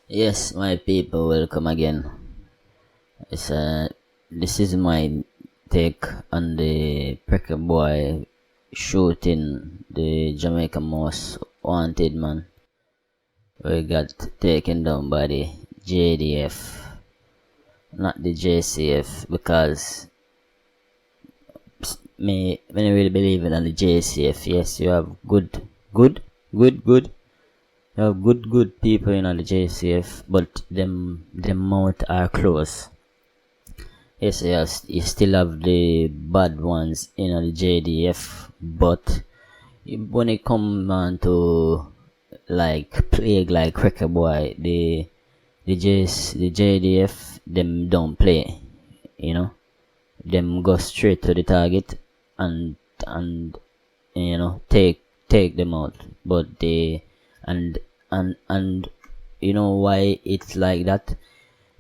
Yes, my people, welcome again. It's this is my take on the Prekeh boy shooting the Jamaican most wanted man. We got taken down by the JDF, not the JCF, because me when you really believe in the JCF, yes, you have good. You have good people in the JCF, but them mouth are closed. Yes, you still have the bad ones in the JDF, but when it come on to like plague like Cracker Boy, the JDF them don't play, you know. Them go straight to the target and take them out. But they and you know why it's like that?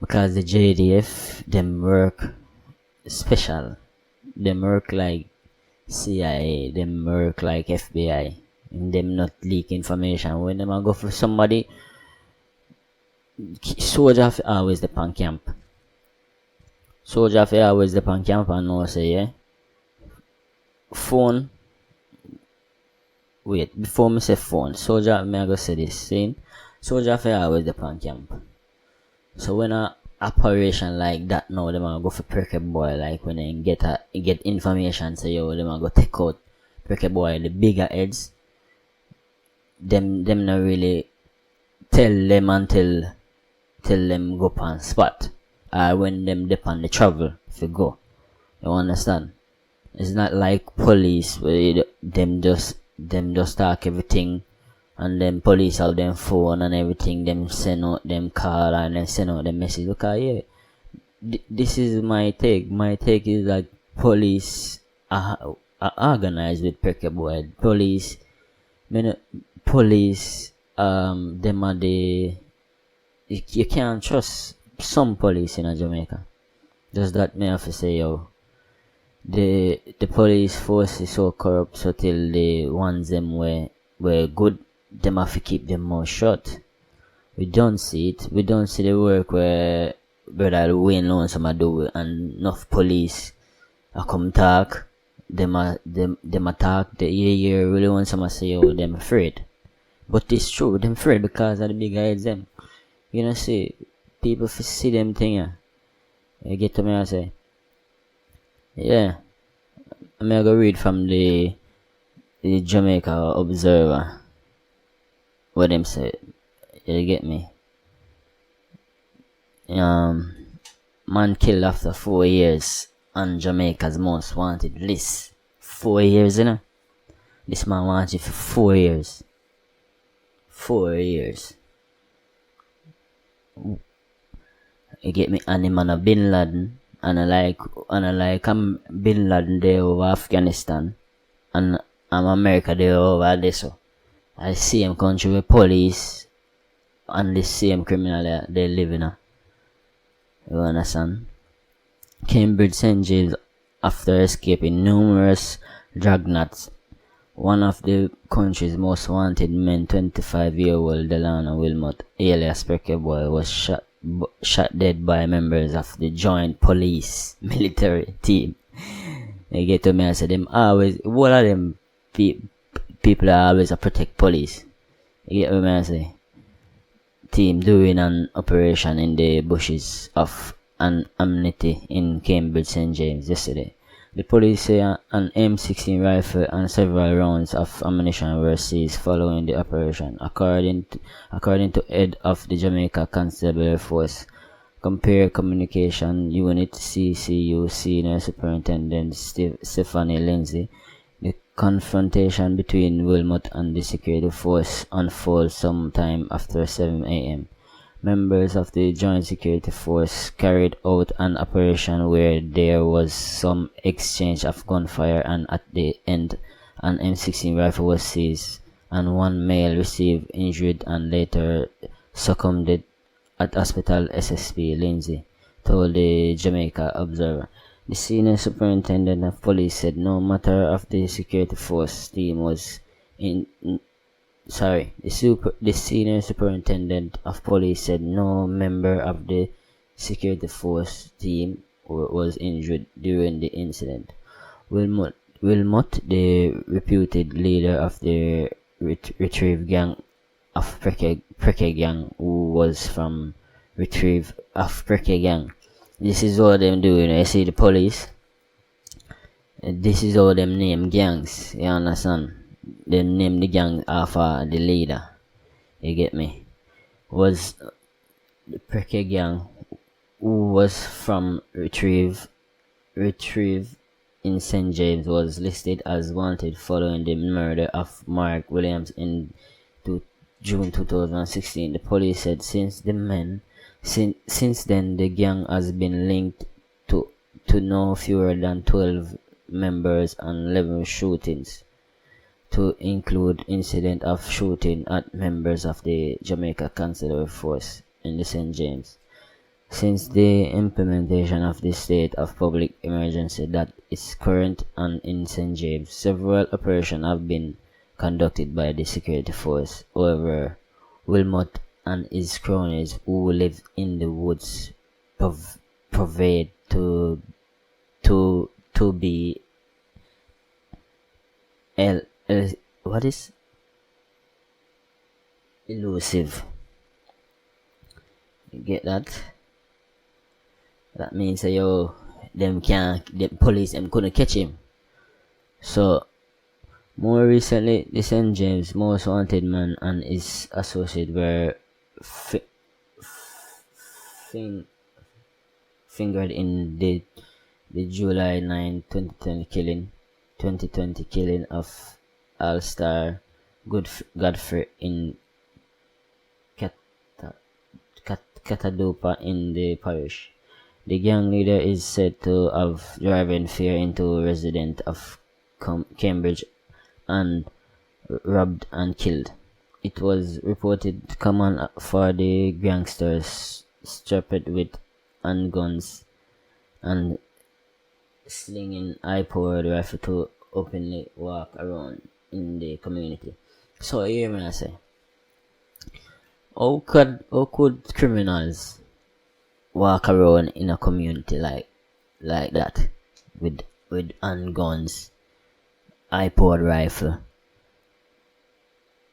Because the JDF them work special. Them work like CIA, them work like FBI, and them not leak information. When them a go for somebody, soldier fi always the pan camp. Soldier fi always the pan camp and know say yeah. Phone wait, before me say phone, soldier me I go say this saying soldier fi always the pan camp. So when a operation like that now them a go for Prekeh boy like when they get information say yo them a go take out Prekeh boy the bigger heads them not really tell them until tell them go on spot when them depend the travel if you go. You understand? It's not like police where them just talk everything and then police have them phone and everything, them send out them call and then send out them message. Because yeah, this is my take. My take is that police are organized with Prekeh boy. Police, them are the you can't trust some police in Jamaica. Just that me have to say yo. The police force is so corrupt so till the ones them were good, them have to keep them more shut. We don't see it. We don't see the work where brother Wayne Lonesome do and enough police I come talk. Them attack the you really want some say oh them afraid. But it's true, them afraid because of the big heads them. You know see people see them thing yeah. You get to me I say yeah. I'm gonna go read from the Jamaica Observer what them say. You get me? Man killed after 4 years on Jamaica's most wanted list. 4 years, you know? This man wanted for 4 years. 4 years. You get me? And the man a Bin Laden. And I like Bin Laden there over Afghanistan. And America there over there so. I see him country with police and the same criminal they live in. You understand? Cambridge St. James after escaping numerous dragnets. One of the country's most wanted men, 25-year-old Delano Wilmot, alias Prekeh Boy, was shot dead by members of the Joint Police military team. They get to me and say them always, what are them people are always a protect police. You get what I say? Team doing an operation in the bushes of an amnesty in Cambridge St. James yesterday. The police say an M16 rifle and several rounds of ammunition were seized following the operation, according to head of the Jamaica Constabulary Force Compare Communication Unit CCU Senior Superintendent Stephanie Lindsay. The confrontation between Wilmot and the security force unfolded sometime after 7 a.m. Members of the Joint Security Force carried out an operation where there was some exchange of gunfire and at the end an M16 rifle was seized and one male received injury and later succumbed at hospital. SSP Lindsay told the Jamaica Observer. The senior superintendent of police said no matter of the security force team was the senior superintendent of police said no member of the security force team was injured during the incident. Wilmot, the reputed leader of the retrieve gang of Prekeh gang, who was from retrieve of Prekeh gang. This is what them doing. I see the police. This is all them name gangs. You understand? They name the gang after the leader. You get me? Was the Prekeh gang, who was from retrieve in St. James, was listed as wanted following the murder of Mark Williams in June 2016. The police said since then the gang has been linked to no fewer than 12 members and 11 shootings, to include incident of shooting at members of the Jamaica Concealed Force in the St. James. Since the implementation of the state of public emergency that is current and in St. James, several operations have been conducted by the security force. However, Wilmot and his cronies who live in the woods proved to be elusive. You get that? That means the police couldn't catch him. So more recently, the St. James most wanted man and his associate were fingered in the July 9, 2020 killing of All-Star Godfrey in Catadopa in the parish. The gang leader is said to have driven fear into residents of Cambridge and robbed and killed. It was reported common for the gangsters strapped with handguns and slinging high-powered rifle to openly walk around in the community. So hear me I say, how could criminals walk around in a community like that with handguns, high-powered rifle,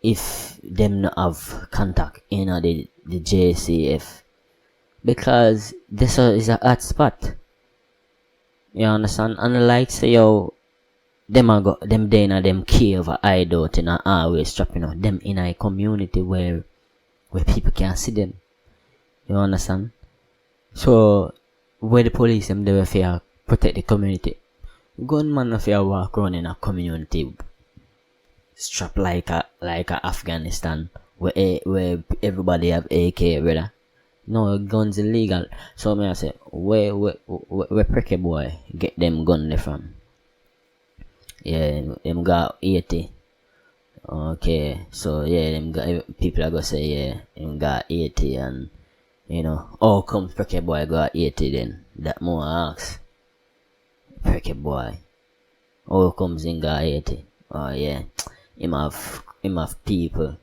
if them not have contact in the JCF? Because this is a hot spot. You understand? And like say them day in a them cave or hideout in a always trapping out them in a community where people can't see them. You understand? So where the police them they will protect the community. Gunman if you walk around in a community strapped like a Afghanistan where everybody have AK, brother. No, guns illegal. So may I say, where Prekeh boy get them gun from? Yeah, them got 80. Okay, so yeah, them got, people are gonna say yeah, them got 80 and how come Prekeh boy got 80 then? That more ask. Prekeh boy, how comes him got 80? Oh yeah, him have people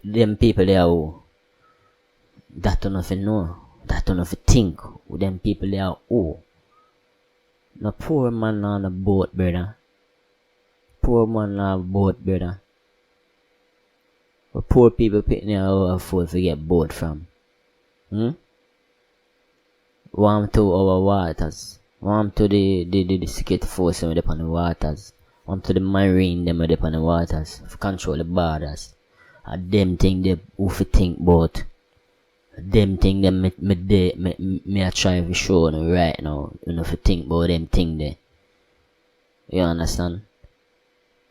them people there who that don't have know, that don't have think with them people there who. No poor man on a boat, brother. Poor man on a boat, brother. But poor people picking out afford to get boat from. Warm to our waters. Warm to the security force them upon the waters. Warm to the marine them upon the waters. To control the borders. And them thing they who fi think about. Them thing them me a try to show you right now. You know fi think about them thing there. You understand?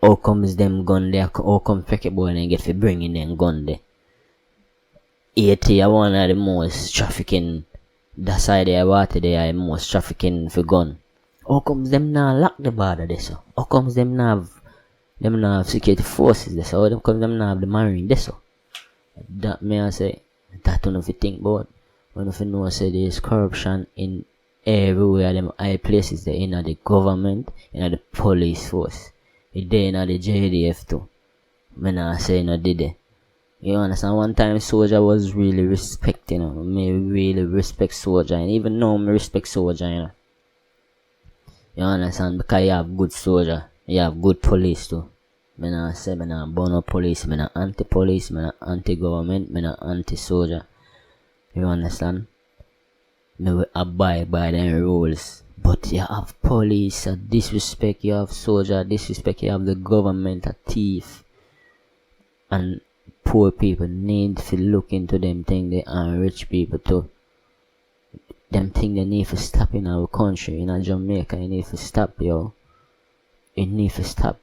How comes them gun there? How come Prekeh boy and get fi bringing them gun there? Haiti are one of the most trafficking. That side of the water they are most trafficking for gun. How comes them not lock the border there so? How comes them not have security forces there so? How comes them not have the marine there so? That may I say, that don't know if you think about. When if you know say there's corruption in everywhere them high places there in the government, in the police force. It's there in the JDF too. Me nah say no did it. You understand? One time soldier was really respect, you know. Me really respect soldier, and even now me respect soldier, you know. You understand? Because you have good soldier, you have good police too. Me nah say me nah burn up police, me nah anti-police, me nah anti-government, me nah anti-soldier. You understand? Me will abide by them rules. But you have police a disrespect, you have soldier disrespect, you have the government a thief. And poor people need to look into them thing they and rich people too. Them thing they need to stop in our country, in Jamaica, you need to stop, yo. You need to stop.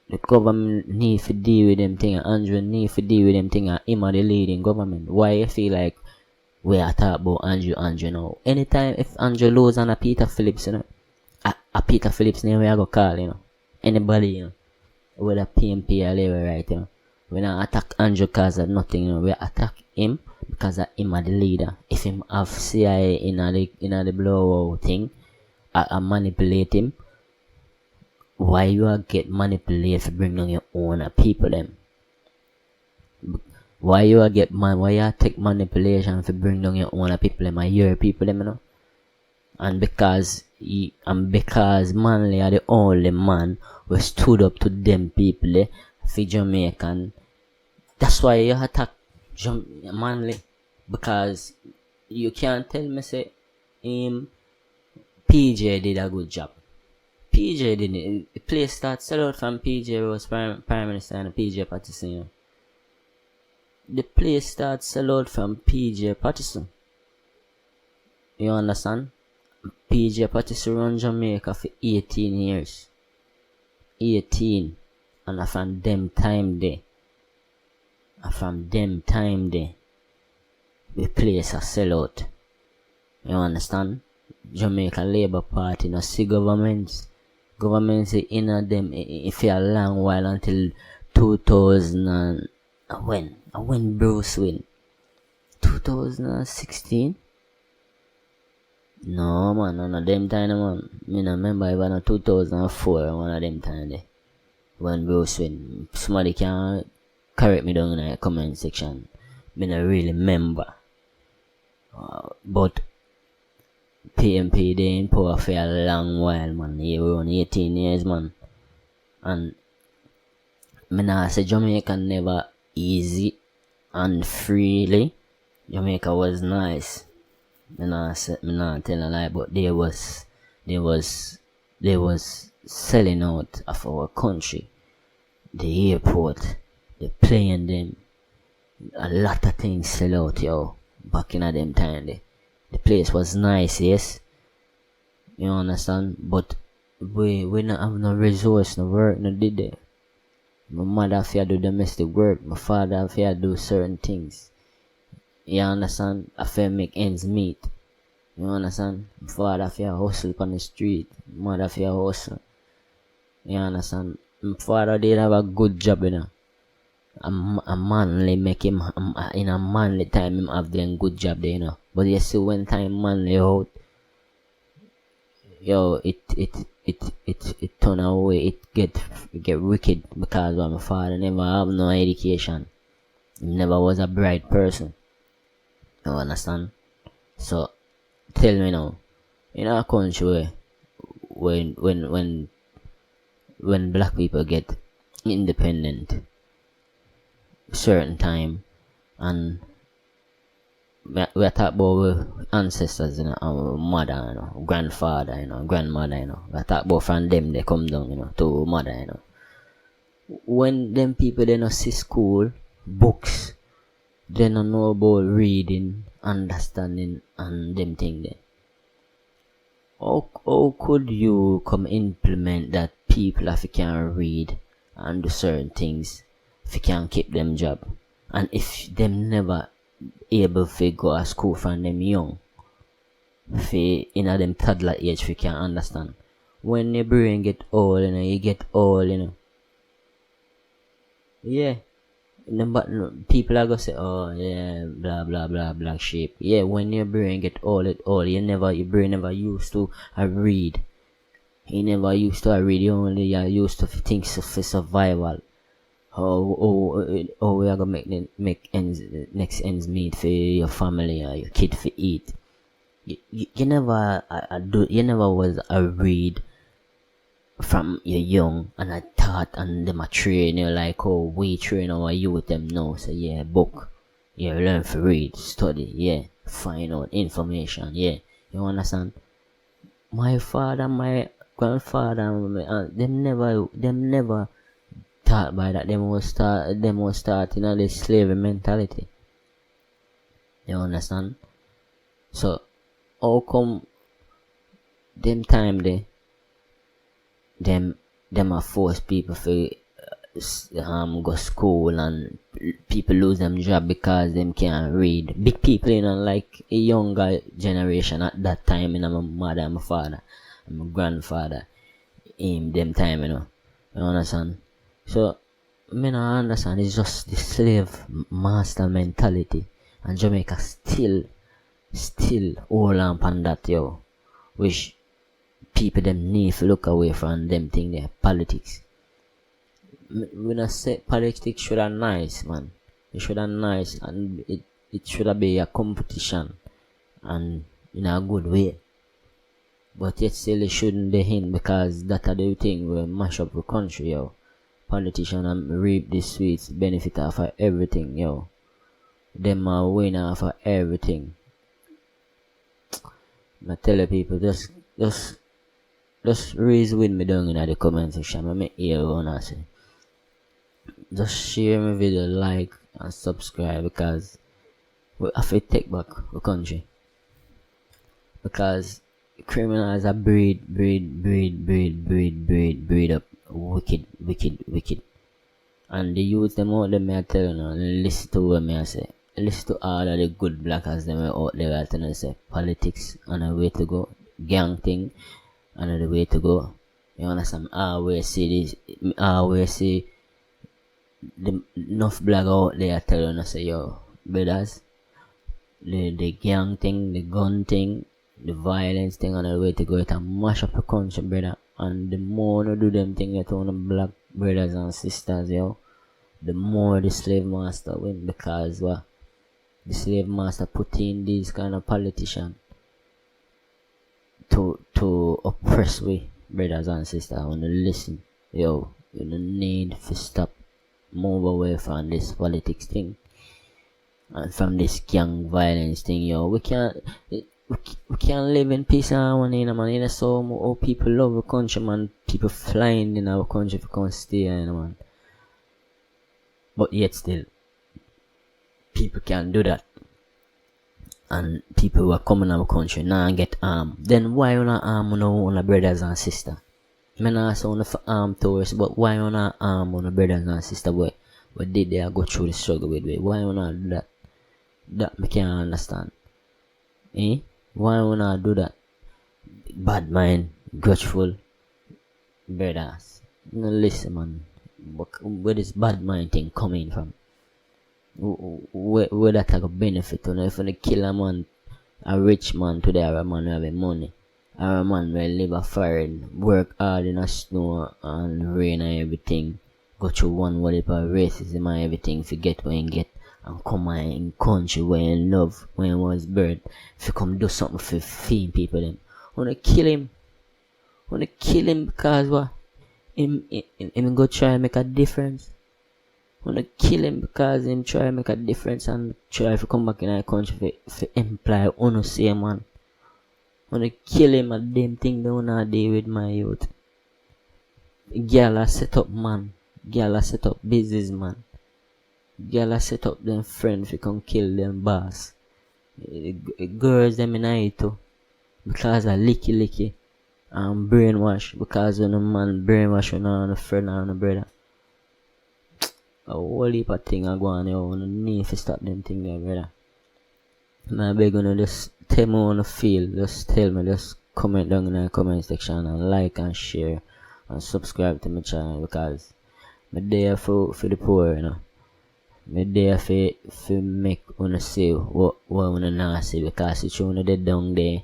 The government need to deal with them thing, and Andrew need to deal with them thing, and him are the leading government. Why you feel like we are talking about Andrew now? Anytime if Andrew lose on a Peter Phillips, you know, a Peter Phillips name we are go call, you know. Anybody, you know, whether PMP or Labour, right, you know. We don't attack Andrew because of nothing, you know. We attack him because of him are the leader. If him have CIA in the blowout thing, I manipulate him. Why you are get manipulated to bring down your own people them? Why you take manipulation to bring down your own people them and your people them, you know? And because Manley are the only man who stood up to them people for Jamaican. That's why you attack Manley, because you can't tell me say PJ did a good job. PJ didn't. The place started sell out from PJ was Prime Minister and PJ Patterson. You know. The place started sell out from PJ Patterson. You understand? PJ Patterson run Jamaica for 18 years. 18. And from them time there. The place a sell out. You understand? Jamaica Labour Party no see governments. Governments in them if a long while until 2000 and when Bruce win? 2016? No man, none of them time man. Me no remember even 2004 one of them time there. When Bruce win. Somebody can correct me down in the comment section. Me no really remember. But PMP they in power for a long while, man. They were on 18 years, man. And me nah say Jamaica never easy and freely. Jamaica was nice. Me nah tell a lie, but they was selling out of our country. The airport, the plane them, a lot of things sell out, yo. Back in them time there. The place was nice, yes. You understand? But we not have no resource, no work, no did there. My mother have to do domestic work. My father have to do certain things. You understand? I have to make ends meet. You understand? My father have to hustle on the street. My mother have to hustle. You understand? My father did have a good job, you know. A Manley make him in a Manley time him have them good job there, you know. But you see when time Manley out, yo, it turn away, it get wicked because my father never have no education. He never was a bright person. You understand? So tell me now, in our country when black people get independent certain time, and we talk about our ancestors, you know, our mother, you know, grandfather, you know, grandmother, you know. We talk about from them they come down, you know, to mother, you know. When them people they not see school, books, they don't know about reading, understanding and them thing there. How could you come implement that people if you can read and do certain things, if you can keep them job, and if them never able to go to school from them young, if in them toddler age, if you can understand. When your brain get old, you know, you get old, you know. Yeah. But people are gonna say, oh yeah, blah blah blah black sheep. Yeah, when your brain get old, your brain never used to read. You never used to read, you only used to think for survival. how we are gonna make next ends meet for your family or your kid to eat. You never you never was a read from you're young and I thought and them a train you like oh we train our youth them now. So yeah, book. Yeah, learn to read, study, yeah, find out information, yeah. You understand? My father, my grandfather, them never taught by that. Them was start in this slavery mentality. You understand? So how come them time they them a force people to go school and people lose them job because them can't read. Big people, like a younger generation at that time, my mother and my father and my grandfather in them time, you understand? So me not understand, it's just the slave master mentality and Jamaica still hold on that, yo, which people them need to look away from them thing there, politics. When I say politics should have nice, man. It should have nice and it should have be a competition and in a good way. But yet still it shouldn't be in because that are the thing will mash up the country, yo. Politicians reap the sweets, benefit off of everything, yo. Them are win off of everything. I tell the people just raise with me down in the comment section. I make hear what I say. Just share my video, like and subscribe because we have to take back the country. Because criminals are breed up wicked. And the youth them out there me I tell you listen to what me I say. Listen to all of the good blackers them out there I tell you say politics and a way to go, gang thing and the way to go. You understand? I always see this, I always see the enough black out there telling us say yo brothers, the gang thing, the gun thing, the violence thing on the way to go it and mash up the country, brother. And the more you do them thing you on the black brothers and sisters, yo, the more the slave master win because what the slave master put in these kind of politicians to oppress we brothers and sisters. I wanna listen, yo, you don't need to stop. Move away from this politics thing and from this gang violence thing, yo. We can't live in peace and harmony, man. So how people love the country, man. People flying in our country to come stay, man. But yet still, people can't do that. And people who are coming to our country now get armed. Then why you not arm on our brothers and sisters? I not say on for arm tourists, but why you not arm on the brothers and sisters what did they go through the struggle with? Why you not do that? That me can't understand. Why you not do that? Bad mind, grudgeful brothers. No listen, man. Where this bad mind thing coming from? Where that like a benefit? If you kill a man, a rich man today, or a man who have money. Or a man will live a foreign, work hard in a snow and rain and everything, go through one wall of racism and everything, forget what you get, and come in country where you love, when you was bird, if you come do something for feed people them. Wanna kill him because what? Him go try and make a difference. Wanna kill him because him try and make a difference and try to come back in our country for imply on say man. Wanna kill him a damn thing they wanna deal with my youth. Girl a set up man. Girl a set up business man. Girl a set up them friends who can kill them boss. Girls them in it too. Because of licky and brainwash. Because when a man brainwash you on a friend or a brother. A whole heap of thing I go on here. You need to stop them thing there, brother. I beg you just tell me how you feel. Just tell me, just comment down in the comment section and like and share and subscribe to my channel because I'm there for the poor, I'm there for make you see what you not see because it's you dead down there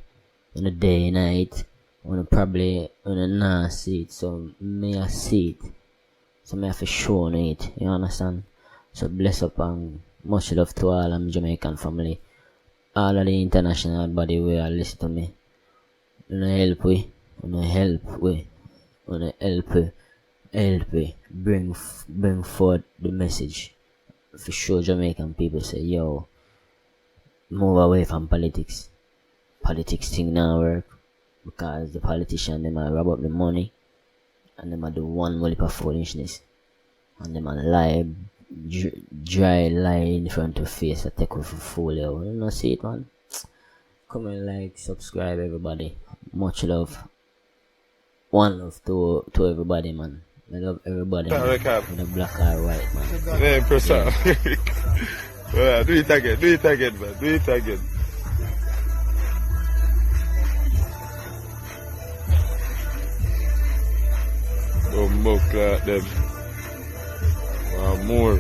on the day night, you probably not see it, so may I see it. So me have to show it, you understand? So bless up and much love to all of Jamaican family. All of the international body who are listen to me. Help we bring forth the message for show Jamaican people say, yo, move away from politics. Politics thing now work because the politician them a rob up the money and them a do one whole heap of foolishness and them a lie, dry lie in front of face a take off a fool. You know see it, man. Come and like, subscribe everybody. Much love. One love to everybody, man. I love everybody, man. With a black or white, man. Yeah, press up. Well, do it again, man. Do it again. Don't mock like them. More.